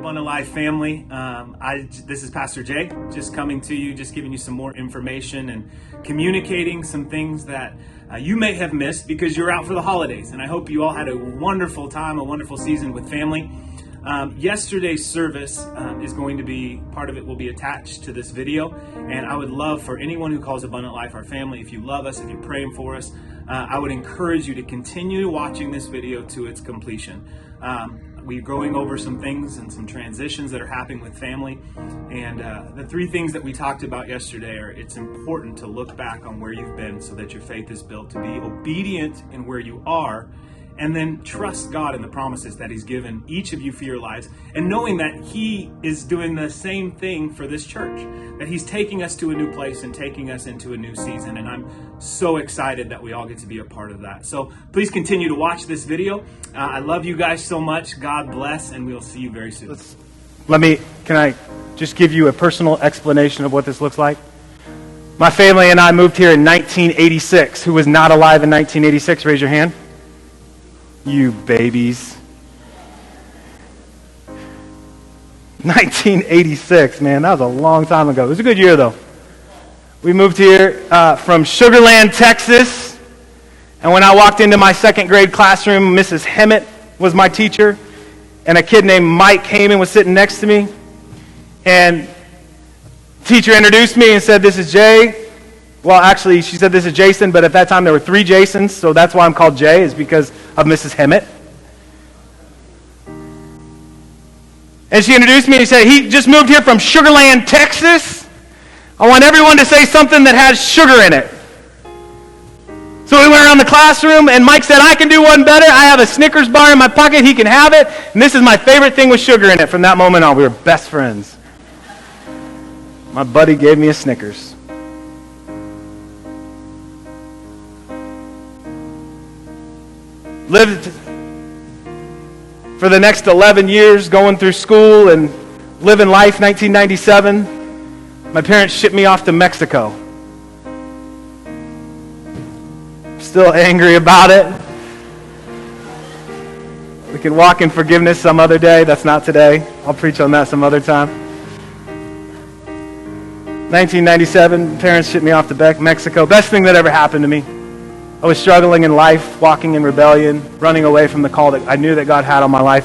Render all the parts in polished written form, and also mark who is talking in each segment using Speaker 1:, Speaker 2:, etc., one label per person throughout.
Speaker 1: Abundant Life family. This is Pastor Jay, just coming to you, just giving you some more information and communicating some things that you may have missed because you're out for the holidays. And I hope you all had a wonderful time, a wonderful season with family. Yesterday's service is going to be, part of it will be attached to this video. And I would love for anyone who calls Abundant Life our family, if you love us, if you're praying for us, I would encourage you to continue watching this video to its completion. We're going over some things and some transitions that are happening with family. And the three things that we talked about yesterday are it's important to look back on where you've been so that your faith is built, to be obedient in where you are, and then trust God in the promises that He's given each of you for your lives, and knowing that He is doing the same thing for this church, that He's taking us to a new place and taking us into a new season. And I'm so excited that we all get to be a part of that. So please continue to watch this video. I love you guys so much. God bless, and we'll see you very soon.
Speaker 2: Can I just give you a personal explanation of what this looks like? My family and I moved here in 1986. Who was not alive in 1986? Raise your hand. You babies. 1986, man, that was a long time ago. It was a good year, though. We moved here from Sugar Land, Texas, and when I walked into my second grade classroom, Mrs. Hemmett was my teacher, and a kid named Mike Heyman was sitting next to me, and the teacher introduced me and said, "This is Jay." Well, actually, she said, "This is Jason," but at that time there were 3 Jasons, so that's why I'm called Jay, is because of Mrs. Hemmett. And she introduced me and said, "He just moved here from Sugar Land, Texas. I want everyone to say something that has sugar in it." So we went around the classroom, and Mike said, "I can do one better. I have a Snickers bar in my pocket. He can have it. And this is my favorite thing with sugar in it." From that moment on, we were best friends. My buddy gave me a Snickers. Lived for the next 11 years going through school and living life. 1997, my parents shipped me off to Mexico. Still angry about it. We can walk in forgiveness some other day. That's not today. I'll preach on that some other time. 1997, parents shipped me off to Mexico. Best thing that ever happened to me. I was struggling in life, walking in rebellion, running away from the call that I knew that God had on my life.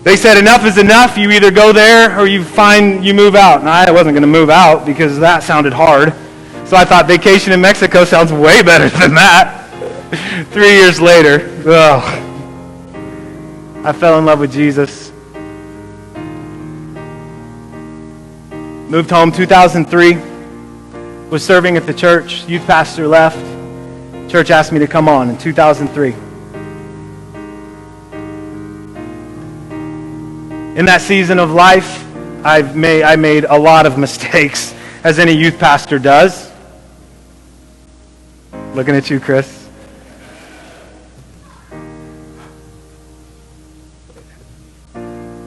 Speaker 2: They said, "Enough is enough. You either go there or you move out." And I wasn't going to move out because that sounded hard. So I thought vacation in Mexico sounds way better than that. 3 years later, I fell in love with Jesus. Moved home 2003. Was serving at the church. Youth pastor left. Church asked me to come on in 2003. In that season of life, I made a lot of mistakes, as any youth pastor does. Looking at you, Chris.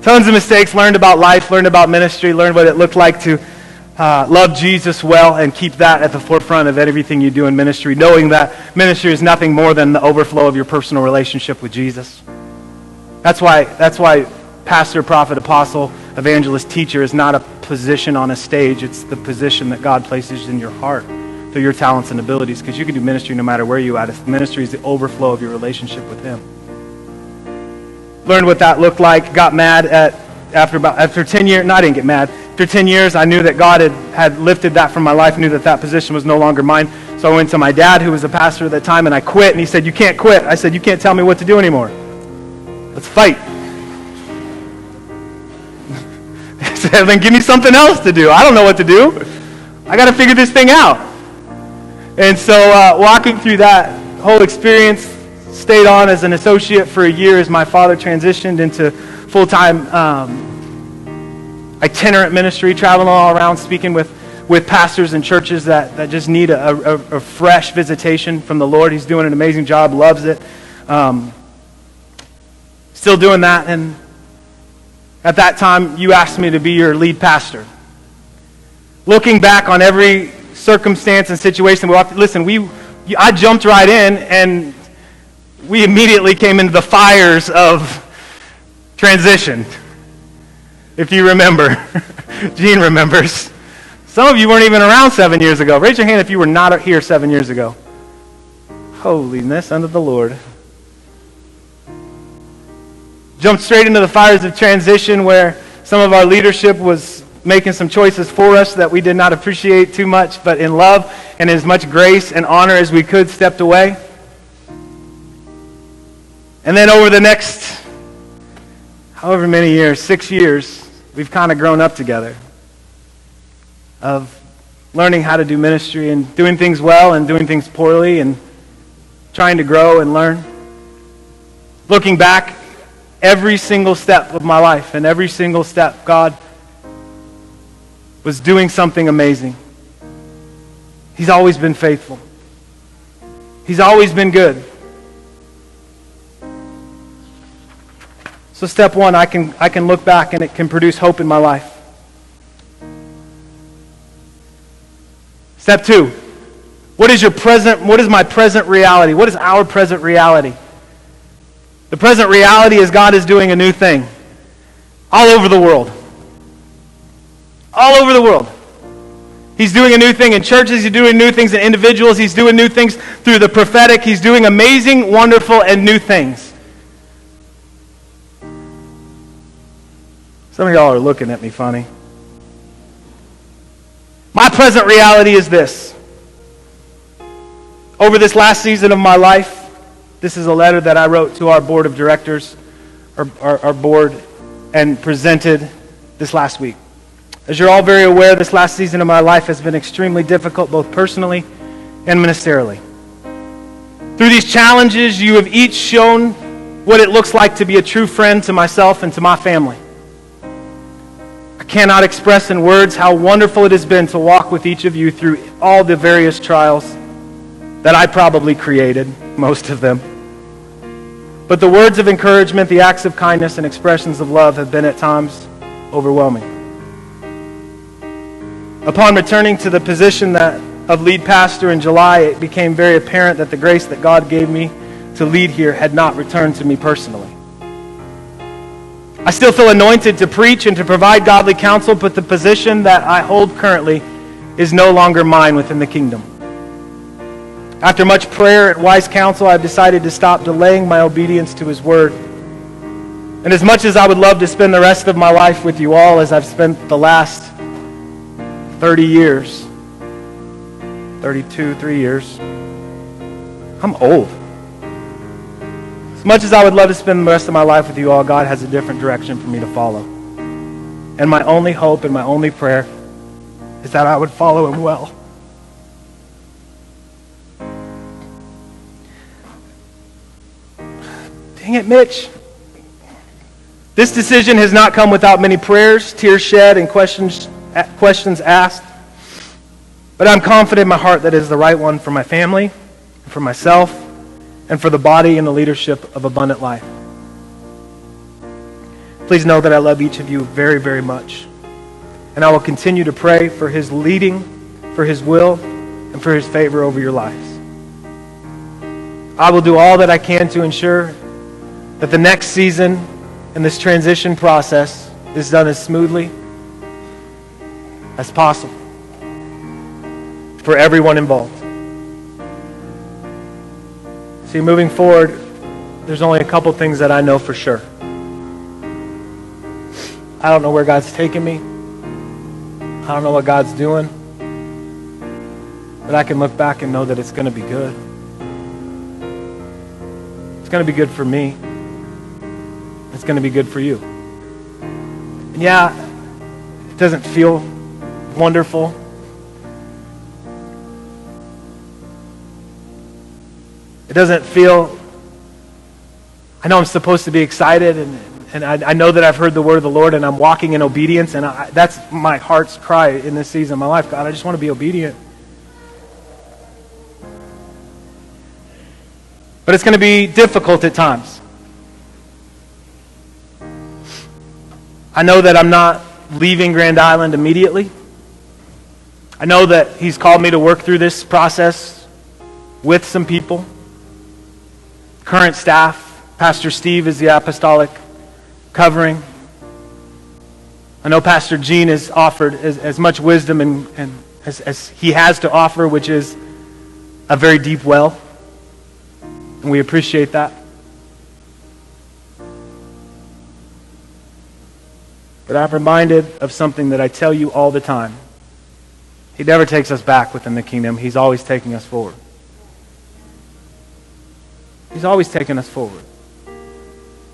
Speaker 2: Tons of mistakes, learned about life, learned about ministry, learned what it looked like to love Jesus well and keep that at the forefront of everything you do in ministry, knowing that ministry is nothing more than the overflow of your personal relationship with Jesus. That's why pastor, prophet, apostle, evangelist, teacher is not a position on a stage. It's the position that God places in your heart through your talents and abilities, because you can do ministry no matter where you're at. Ministry is the overflow of your relationship with Him. Learned what that looked like. Got mad after 10 years. No, I didn't get mad. After 10 years, I knew that God had lifted that from my life, knew that position was no longer mine. So I went to my dad, who was a pastor at that time, and I quit. And he said, "You can't quit." I said, "You can't tell me what to do anymore. Let's fight." He said, "Then give me something else to do. I don't know what to do. I got to figure this thing out." And so walking through that whole experience, stayed on as an associate for a year as my father transitioned into full-time itinerant ministry, traveling all around, speaking with pastors and churches that just need a fresh visitation from the Lord. He's doing an amazing job, loves it. Still doing that, and at that time, you asked me to be your lead pastor. Looking back on every circumstance and situation, I jumped right in, and we immediately came into the fires of transition. if you remember. Gene remembers. Some of you weren't even around 7 years ago. Raise your hand if you were not here 7 years ago. Holiness unto the Lord. Jumped straight into the fires of transition where some of our leadership was making some choices for us that we did not appreciate too much, but in love and as much grace and honor as we could stepped away. And then over the next however many years, 6 years, we've kind of grown up together of learning how to do ministry and doing things well and doing things poorly and trying to grow and learn. Looking back, every single step of my life and every single step, God was doing something amazing. He's always been faithful. He's always been good. So step one, I can look back and it can produce hope in my life. Step two, what is my present reality? What is our present reality? The present reality is God is doing a new thing all over the world. All over the world. He's doing a new thing in churches. He's doing new things in individuals. He's doing new things through the prophetic. He's doing amazing, wonderful, and new things. Some of y'all are looking at me funny. My present reality is this. Over this last season of my life, this is a letter that I wrote to our board of directors, our board, and presented this last week. As you're all very aware, this last season of my life has been extremely difficult, both personally and ministerially. Through these challenges, you have each shown what it looks like to be a true friend to myself and to my family. I cannot express in words how wonderful it has been to walk with each of you through all the various trials that I probably created, most of them. But the words of encouragement, the acts of kindness, and expressions of love have been at times overwhelming. Upon returning to the position of lead pastor in July, it became very apparent that the grace that God gave me to lead here had not returned to me personally. I still feel anointed to preach and to provide godly counsel, but the position that I hold currently is no longer mine within the kingdom. After much prayer and wise counsel, I've decided to stop delaying my obedience to His word. And as much as I would love to spend the rest of my life with you all, as I've spent the last 30 years, 3 years, I'm old. As much as I would love to spend the rest of my life with you all, God has a different direction for me to follow. And my only hope and my only prayer is that I would follow Him well. Dang it, Mitch. This decision has not come without many prayers, tears shed, and questions asked. But I'm confident in my heart that it is the right one for my family, for myself, and for the body and the leadership of Abundant Life. Please know that I love each of you very, very much. And I will continue to pray for His leading, for His will, and for His favor over your lives. I will do all that I can to ensure that the next season in this transition process is done as smoothly as possible for everyone involved. See, moving forward, there's only a couple things that I know for sure. I don't know where God's taking me. I don't know what God's doing. But I can look back and know that it's going to be good. It's going to be good for me. It's going to be good for you. And yeah, it doesn't feel wonderful. It doesn't feel, I know I'm supposed to be excited, and I know that I've heard the word of the Lord, and I'm walking in obedience, and that's my heart's cry in this season of my life. God, I just want to be obedient. But it's going to be difficult at times. I know that I'm not leaving Grand Island immediately. I know that He's called me to work through this process with some people. Current staff, Pastor Steve is the apostolic covering. I know Pastor Gene has offered as much wisdom and as he has to offer, which is a very deep well. And we appreciate that. But I'm reminded of something that I tell you all the time. He never takes us back within the kingdom. He's always taking us forward. He's always taking us forward.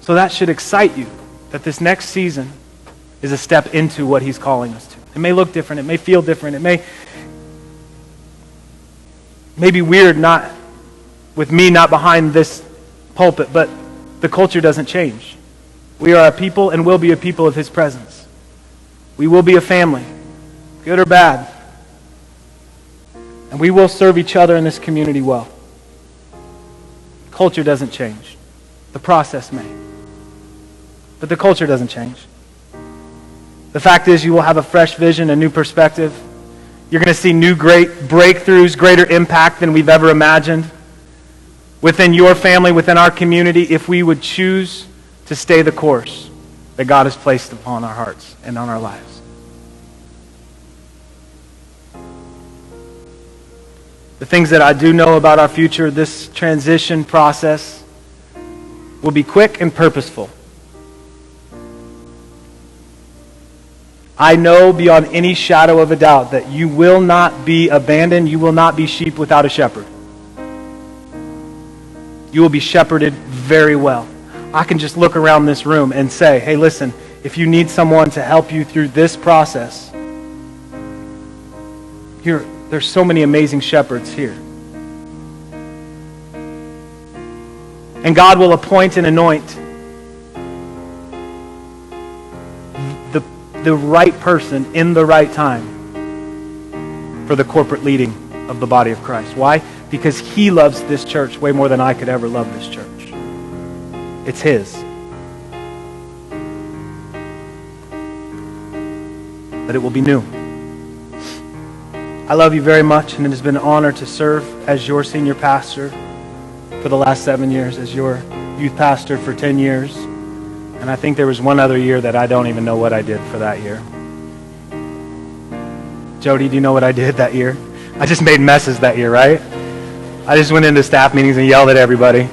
Speaker 2: So that should excite you, that this next season is a step into what he's calling us to. It may look different. It may feel different. It may be weird, not with me not behind this pulpit, but the culture doesn't change. We are a people and will be a people of his presence. We will be a family, good or bad. And we will serve each other in this community well. Culture doesn't change. The process may. But the culture doesn't change. The fact is, you will have a fresh vision, a new perspective. You're going to see new great breakthroughs, greater impact than we've ever imagined within your family, within our community, if we would choose to stay the course that God has placed upon our hearts and on our lives. The things that I do know about our future, this transition process will be quick and purposeful. I know beyond any shadow of a doubt that you will not be abandoned. You will not be sheep without a shepherd. You will be shepherded very well. I can just look around this room and say, hey, listen, if you need someone to help you through this process, there's so many amazing shepherds here. And God will appoint and anoint the right person in the right time for the corporate leading of the body of Christ. Why? Because he loves this church way more than I could ever love this church. It's his. But it will be new. I love you very much, and it has been an honor to serve as your senior pastor for the last 7 years, as your youth pastor for 10 years. And I think there was one other year that I don't even know what I did for that year. Jody, do you know what I did that year? I just made messes that year, right? I just went into staff meetings and yelled at everybody.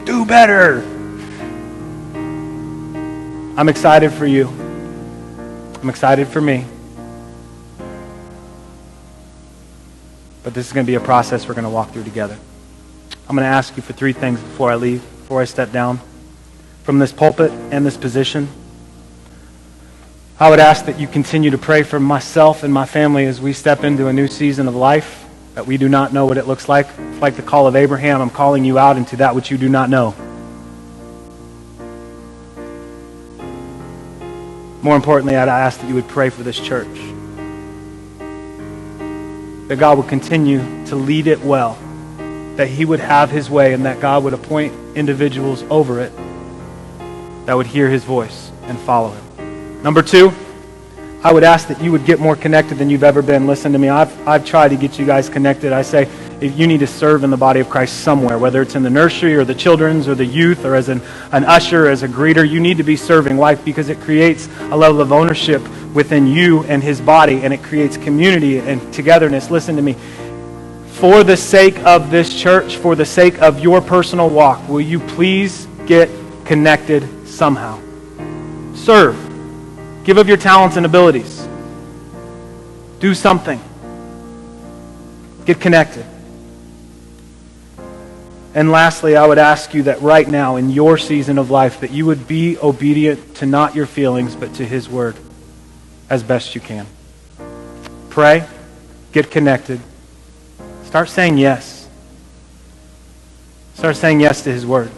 Speaker 2: Do better! I'm excited for you. I'm excited for me. But this is going to be a process we're going to walk through together. I'm going to ask you for 3 things before I leave, before I step down from this pulpit and this position. I would ask that you continue to pray for myself and my family as we step into a new season of life that we do not know what it looks like. It's like the call of Abraham. I'm calling you out into that which you do not know. More importantly, I'd ask that you would pray for this church. That God would continue to lead it well. That he would have his way, and that God would appoint individuals over it that would hear his voice and follow him. Number 2, I would ask that you would get more connected than you've ever been. Listen to me. I've tried to get you guys connected. I say, if you need to serve in the body of Christ somewhere, whether it's in the nursery or the children's or the youth or as an usher, as a greeter, you need to be serving. Why? Because it creates a level of ownership within you and his body, and it creates community and togetherness. Listen to me. For the sake of this church, for the sake of your personal walk, will you please get connected somehow? Serve. Give of your talents and abilities. Do something. Get connected. And lastly, I would ask you that right now in your season of life that you would be obedient to not your feelings but to his word as best you can. Pray. Get connected. Start saying yes. Start saying yes to his word.